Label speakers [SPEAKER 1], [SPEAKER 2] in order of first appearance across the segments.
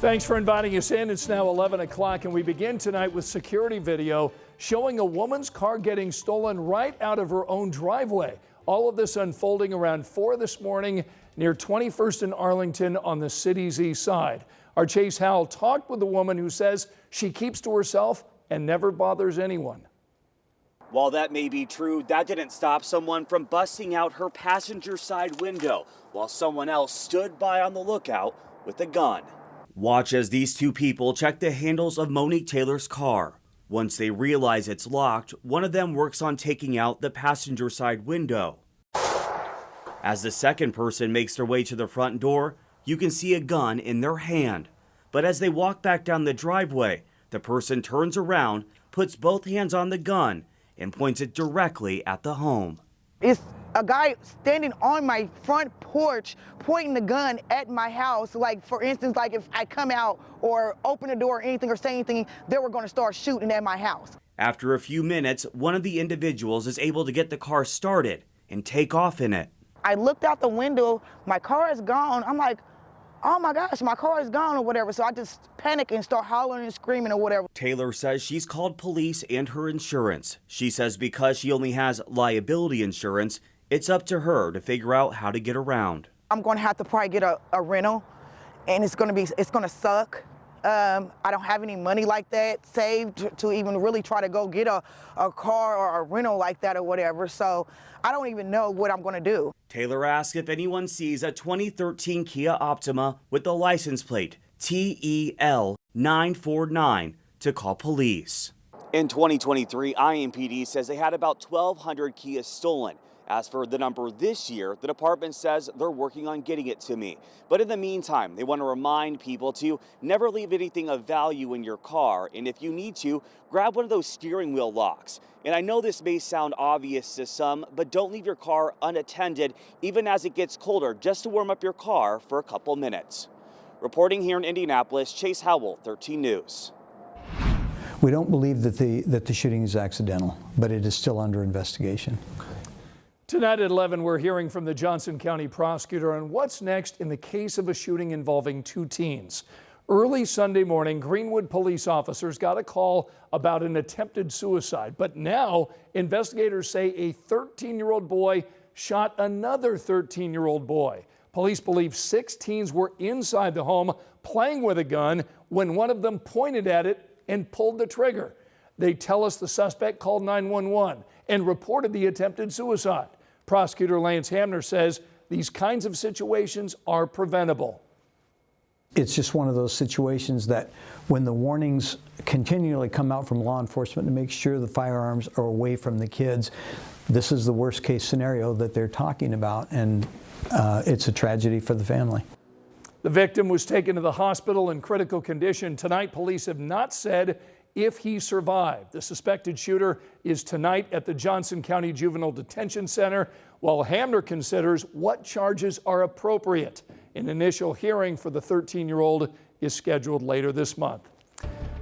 [SPEAKER 1] Thanks for inviting us in. It's now 11 o'clock, and we begin tonight with security video showing a woman's car getting stolen right out of her own driveway. All of this unfolding around 4 this morning near 21st and Arlington on the city's east side. Our Chase Howell talked with the woman who says she keeps to herself and never bothers anyone.
[SPEAKER 2] While that may be true, that didn't stop someone from busting out her passenger side window while someone else stood by on the lookout with a gun. Watch as these two people check the handles of Monique Taylor's car. Once they realize it's locked, one of them works on taking out the passenger side window. As the second person makes their way to the front door, you can see a gun in their hand. But as they walk back down the driveway, the person turns around, puts both hands on the gun, and points it directly at the home.
[SPEAKER 3] It's a guy standing on my front porch pointing the gun at my house. Like, for instance, like if I come out or open the door or anything or say anything, they were going to start shooting at my house.
[SPEAKER 2] After a few minutes, one of the individuals is able to get the car started and take off in it.
[SPEAKER 3] I looked out the window, my car is gone. I'm like, oh my gosh, my car is gone or whatever. So I just panic and start hollering and screaming or whatever.
[SPEAKER 2] Taylor says she's called police and her insurance. She says because she only has liability insurance, it's up to her to figure out how to get around.
[SPEAKER 3] I'm going to have to probably get a rental, and it's going to suck. I don't have any money like that saved to even really try to go get a car or a rental like that or whatever. So I don't even know what I'm going to do.
[SPEAKER 2] Taylor asked if anyone sees a 2013 Kia Optima with the license plate TEL 949 to call police. In 2023, IMPD says they had about 1,200 Kias stolen. As for the number this year, the department says they're working on getting it to me. But in the meantime, they want to remind people to never leave anything of value in your car. And if you need to, grab one of those steering wheel locks. And I know this may sound obvious to some, but don't leave your car unattended, even as it gets colder, just to warm up your car for a couple minutes. Reporting here in Indianapolis, Chase Howell, 13 News.
[SPEAKER 4] We don't believe that the shooting is accidental, but it is still under investigation.
[SPEAKER 1] Tonight at 11, we're hearing from the Johnson County prosecutor on what's next in the case of a shooting involving two teens. Early Sunday morning, Greenwood police officers got a call about an attempted suicide. But now investigators say a 13-year-old boy shot another 13-year-old boy. Police believe 6 teens were inside the home playing with a gun when one of them pointed at it and pulled the trigger. They tell us the suspect called 911 and reported the attempted suicide. Prosecutor Lance Hamner says these kinds of situations are preventable.
[SPEAKER 4] It's just one of those situations that when the warnings continually come out from law enforcement to make sure the firearms are away from the kids, this is the worst case scenario that they're talking about, and it's a tragedy for the family.
[SPEAKER 1] The victim was taken to the hospital in critical condition. Tonight, police have not said if he survived. The suspected shooter is tonight at the Johnson County Juvenile Detention Center, while Hamner considers what charges are appropriate. An initial hearing for the 13-year-old is scheduled later this month.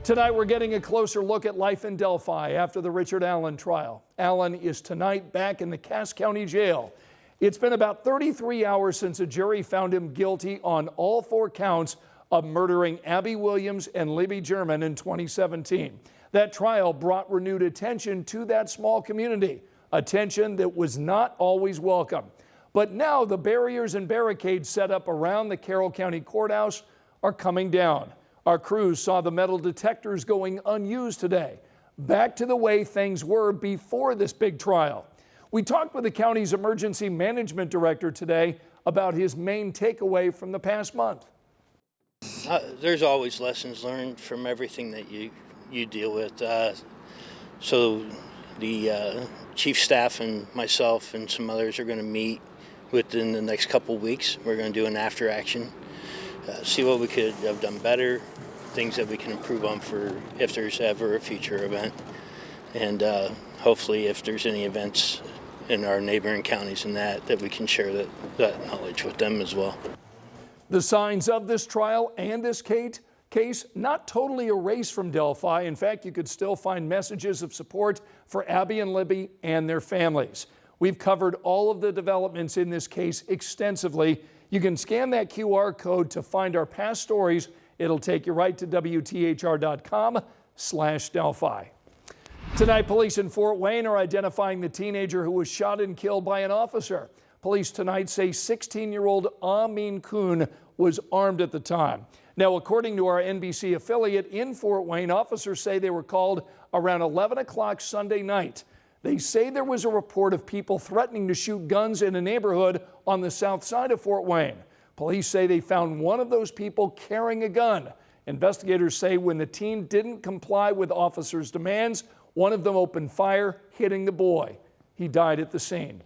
[SPEAKER 1] Tonight, we're getting a closer look at life in Delphi after the Richard Allen trial. Allen is tonight back in the Cass County Jail. It's been about 33 hours since a jury found him guilty on all 4 counts of murdering Abby Williams and Libby German in 2017. That trial brought renewed attention to that small community, attention that was not always welcome. But now the barriers and barricades set up around the Carroll County Courthouse are coming down. Our crews saw the metal detectors going unused today, back to the way things were before this big trial. We talked with the county's emergency management director today about his main takeaway from the past month.
[SPEAKER 5] There's always lessons learned from everything that you deal with. So the chief staff and myself and some others are going to meet within the next couple weeks. We're going to do an after action, see what we could have done better, things that we can improve on for if there's ever a future event, and hopefully if there's any events in our neighboring counties and that we can share that knowledge with them as well.
[SPEAKER 1] The signs of this trial and this case not totally erased from Delphi. In fact, you could still find messages of support for Abby and Libby and their families. We've covered all of the developments in this case extensively. You can scan that QR code to find our past stories It'll take you right to WTHR.com/Delphi. Tonight, police in Fort Wayne are identifying the teenager who was shot and killed by an officer. Police tonight say 16-year-old Amin Kuhn was armed at the time. Now, according to our NBC affiliate in Fort Wayne, officers say they were called around 11 o'clock Sunday night. They say there was a report of people threatening to shoot guns in a neighborhood on the south side of Fort Wayne. Police say they found one of those people carrying a gun. Investigators say when the teen didn't comply with officers' demands, one of them opened fire, hitting the boy. He died at the scene.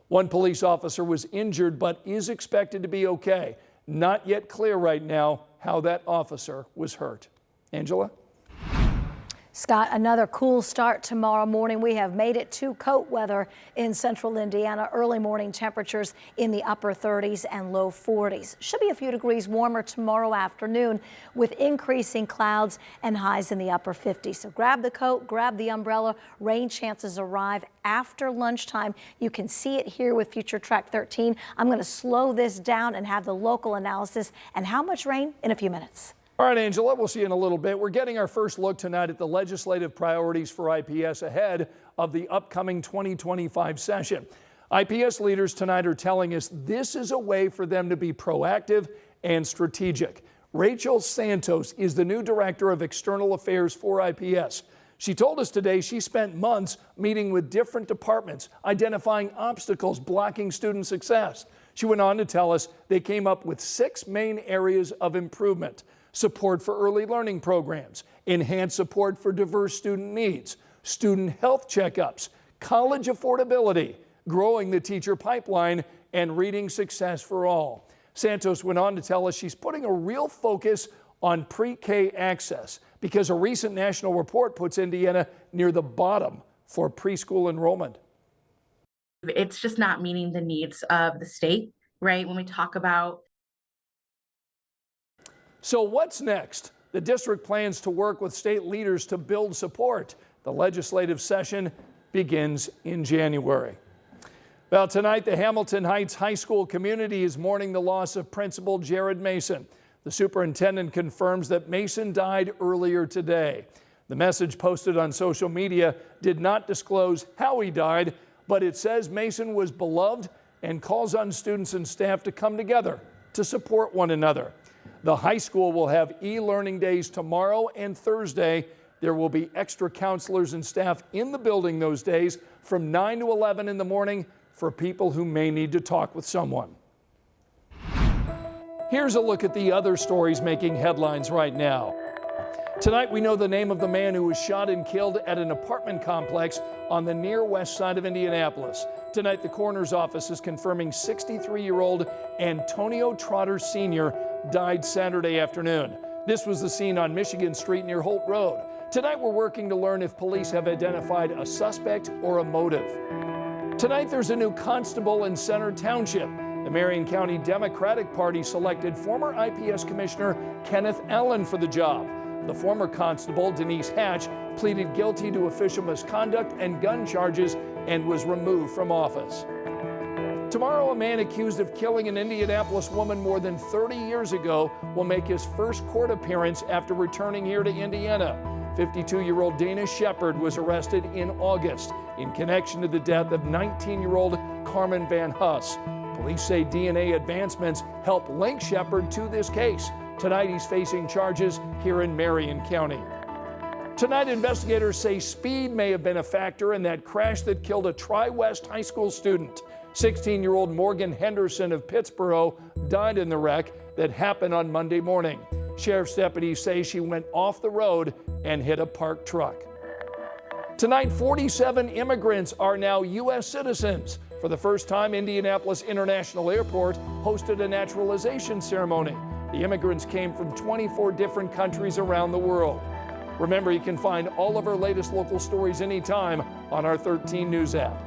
[SPEAKER 1] One police officer was injured but is expected to be okay. Not yet clear right now how that officer was hurt. Angela?
[SPEAKER 6] Scott, another cool start tomorrow morning. We have made it to coat weather in central Indiana. Early morning temperatures in the upper 30s and low 40s. Should be a few degrees warmer tomorrow afternoon with increasing clouds and highs in the upper 50s. So grab the coat, grab the umbrella. Rain chances arrive after lunchtime. You can see it here with Future Track 13. I'm going to slow this down and have the local analysis and how much rain in a few minutes.
[SPEAKER 1] All right, Angela, we'll see you in a little bit. We're getting our first look tonight at the legislative priorities for IPS ahead of the upcoming 2025 session. IPS leaders tonight are telling us this is a way for them to be proactive and strategic. Rachel Santos is the new director of external affairs for IPS. She told us today she spent months meeting with different departments, identifying obstacles blocking student success. She went on to tell us they came up with 6 main areas of improvement: support for early learning programs, enhanced support for diverse student needs, student health checkups, college affordability, growing the teacher pipeline, and reading success for all. Santos went on to tell us she's putting a real focus on pre-K access because a recent national report puts Indiana near the bottom for preschool enrollment.
[SPEAKER 7] It's just not meeting the needs of the state, right? When we talk about.
[SPEAKER 1] So what's next? The district plans to work with state leaders to build support. The legislative session begins in January. Well, tonight the Hamilton Heights High School community is mourning the loss of Principal Jared Mason. The superintendent confirms that Mason died earlier today. The message posted on social media did not disclose how he died, but it says Mason was beloved and calls on students and staff to come together to support one another. The high school will have e-learning days tomorrow and Thursday. There will be extra counselors and staff in the building those days from 9 to 11 in the morning for people who may need to talk with someone. Here's a look at the other stories making headlines right now. Tonight we know the name of the man who was shot and killed at an apartment complex on the near west side of Indianapolis. Tonight the coroner's office is confirming 63-year-old Antonio Trotter Sr. died Saturday afternoon. This was the scene on Michigan Street near Holt Road. Tonight we're working to learn if police have identified a suspect or a motive. Tonight there's a new constable in Center Township. The Marion County Democratic Party selected former IPS Commissioner Kenneth Allen for the job. The former constable, Denise Hatch, pleaded guilty to official misconduct and gun charges and was removed from office. Tomorrow, a man accused of killing an Indianapolis woman more than 30 years ago will make his first court appearance after returning here to Indiana. 52-year-old Dana Shepard was arrested in August in connection to the death of 19-year-old Carmen Van Huss. Police say DNA advancements help link Shepard to this case. Tonight, he's facing charges here in Marion County. Tonight, investigators say speed may have been a factor in that crash that killed a Tri-West high school student. 16-year-old Morgan Henderson of Pittsboro died in the wreck that happened on Monday morning. Sheriff's deputies say she went off the road and hit a parked truck. Tonight, 47 immigrants are now U.S. citizens. For the first time, Indianapolis International Airport hosted a naturalization ceremony. The immigrants came from 24 different countries around the world. Remember, you can find all of our latest local stories anytime on our 13 News app.